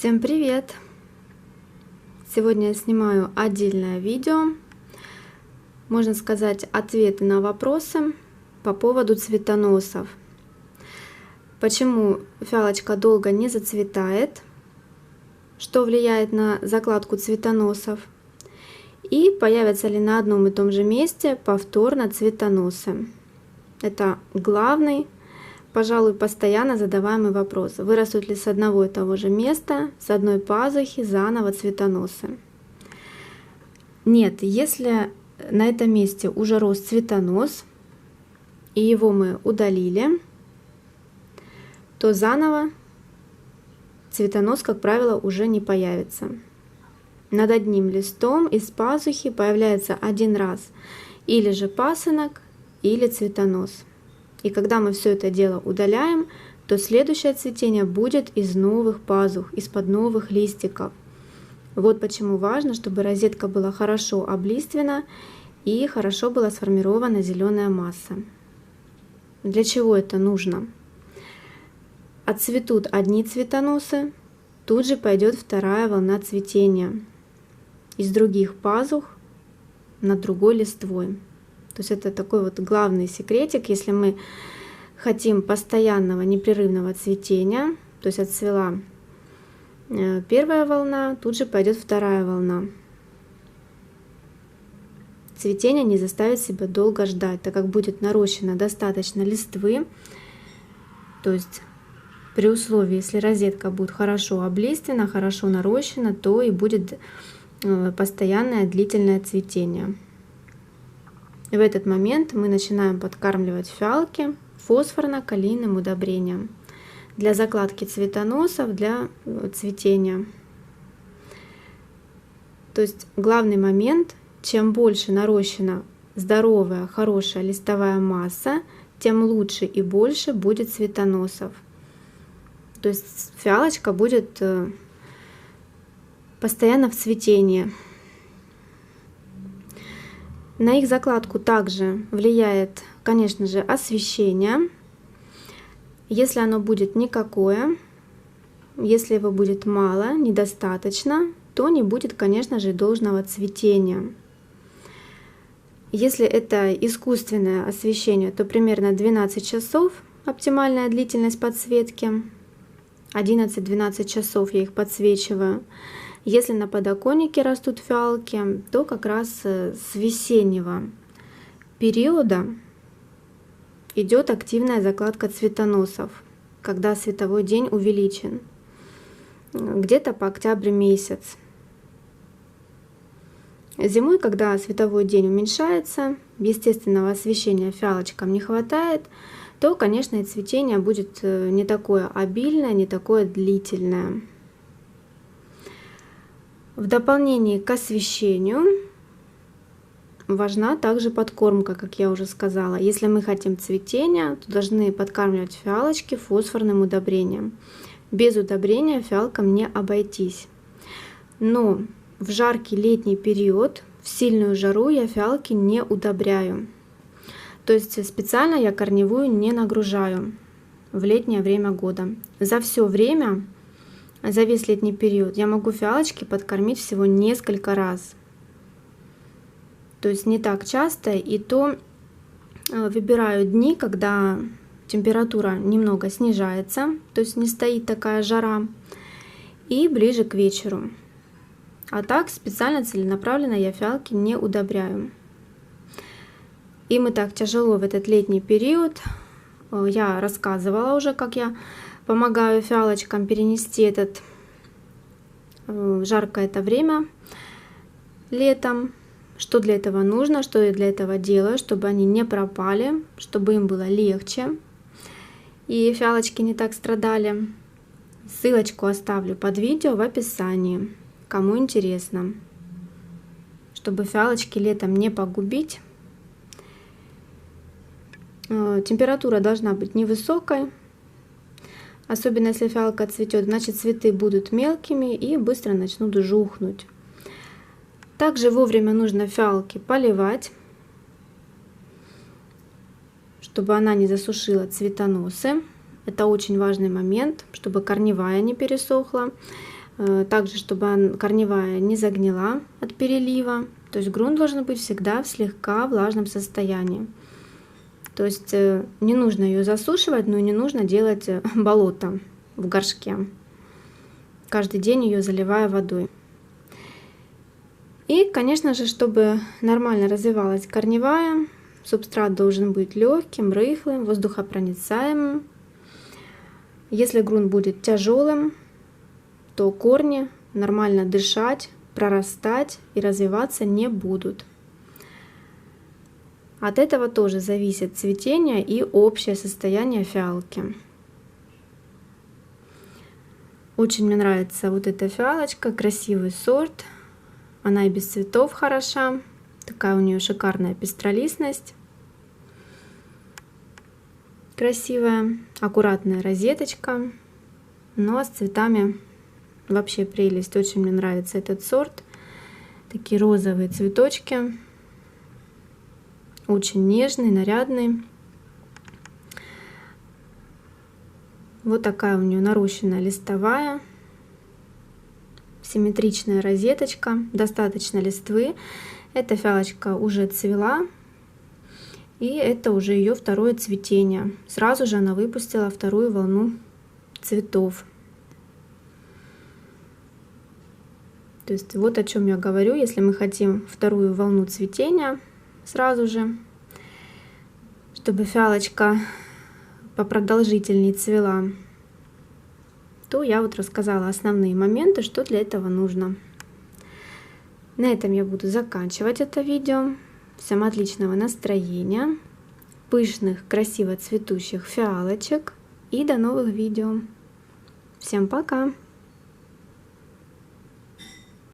Всем привет! Сегодня я снимаю отдельное видео, можно сказать, ответы на вопросы по поводу цветоносов. Почему фиалочка долго не зацветает, что влияет на закладку цветоносов, и появятся ли на одном и том же месте повторно цветоносы. Это главный, пожалуй, постоянно задаваемый вопрос. Вырастут ли с одного и того же места, с одной пазухи заново цветоносы? Нет, если на этом месте уже рос цветонос, и его мы удалили, то заново цветонос, как правило, уже не появится. Над одним листом из пазухи появляется один раз или же пасынок, или цветонос. И когда мы все это дело удаляем, то следующее цветение будет из новых пазух, из-под новых листиков. Вот почему важно, чтобы розетка была хорошо облиствена и хорошо была сформирована зеленая масса. Для чего это нужно? Отцветут одни цветоносы, тут же пойдет вторая волна цветения из других пазух над другой листвой. То есть это такой вот главный секретик, если мы хотим постоянного непрерывного цветения, то есть отцвела первая волна, тут же пойдет вторая волна. Цветение не заставит себя долго ждать, так как будет нарощено достаточно листвы, то есть при условии, если розетка будет хорошо облиствена, хорошо нарощена, то и будет постоянное длительное цветение. В этот момент мы начинаем подкармливать фиалки фосфорно-калийным удобрением для закладки цветоносов, для цветения. То есть главный момент, чем больше нарощена здоровая, хорошая листовая масса, тем лучше и больше будет цветоносов. То есть фиалочка будет постоянно в цветении. На их закладку также влияет, конечно же, освещение. Если оно будет никакое, если его будет мало, недостаточно, то не будет, конечно же, должного цветения. Если это искусственное освещение, то примерно 12 часов оптимальная длительность подсветки. 11-12 часов я их подсвечиваю. Если на подоконнике растут фиалки, то как раз с весеннего периода идет активная закладка цветоносов, когда световой день увеличен, где-то по октябрь месяц. Зимой, когда световой день уменьшается, естественного освещения фиалочкам не хватает, то, конечно, и цветение будет не такое обильное, не такое длительное. В дополнение к освещению важна также подкормка, как я уже сказала. Если мы хотим цветения, то должны подкармливать фиалочки фосфорным удобрением. Без удобрения фиалкам не обойтись. Но в жаркий летний период, в сильную жару я фиалки не удобряю. То есть специально я корневую не нагружаю в летнее время года. За все время, за весь летний период я могу фиалочки подкормить всего несколько раз. То есть не так часто, и то выбираю дни, когда температура немного снижается, то есть не стоит такая жара, и ближе к вечеру. А так специально целенаправленно я фиалки не удобряю. Им и так тяжело в этот летний период. Я рассказывала уже, как я помогаю фиалочкам перенести этот жаркое это время летом. Что для этого нужно, что я для этого делаю, чтобы они не пропали, чтобы им было легче и фиалочки не так страдали. Ссылочку оставлю под видео в описании, кому интересно, чтобы фиалочки летом не погубить. Температура должна быть невысокой. Особенно если фиалка цветет, значит цветы будут мелкими и быстро начнут жухнуть. Также вовремя нужно фиалки поливать, чтобы она не засушила цветоносы. Это очень важный момент, чтобы корневая не пересохла. Также, чтобы корневая не загнила от перелива. То есть грунт должен быть всегда в слегка влажном состоянии. То есть не нужно ее засушивать, но не нужно делать болото в горшке. Каждый день ее заливая водой. И, конечно же, чтобы нормально развивалась корневая, субстрат должен быть легким, рыхлым, воздухопроницаемым. Если грунт будет тяжелым, то корни нормально дышать, прорастать и развиваться не будут. От этого тоже зависит цветение и общее состояние фиалки. Очень мне нравится вот эта фиалочка, красивый сорт. Она и без цветов хороша. Такая у нее шикарная пестролистность. Красивая, аккуратная розеточка. Ну а с цветами вообще прелесть. Очень мне нравится этот сорт. Такие розовые цветочки. Очень нежный, нарядный. Вот такая у нее нарощенная листовая. Симметричная розеточка. Достаточно листвы. Эта фиалочка уже цвела. И это уже ее второе цветение. Сразу же она выпустила вторую волну цветов. То есть вот о чем я говорю. Если мы хотим вторую волну цветения сразу же, чтобы фиалочка попродолжительнее цвела, то я вот рассказала основные моменты, что для этого нужно. На этом я буду заканчивать это видео. Всем отличного настроения, пышных, красиво цветущих фиалочек и до новых видео. Всем пока!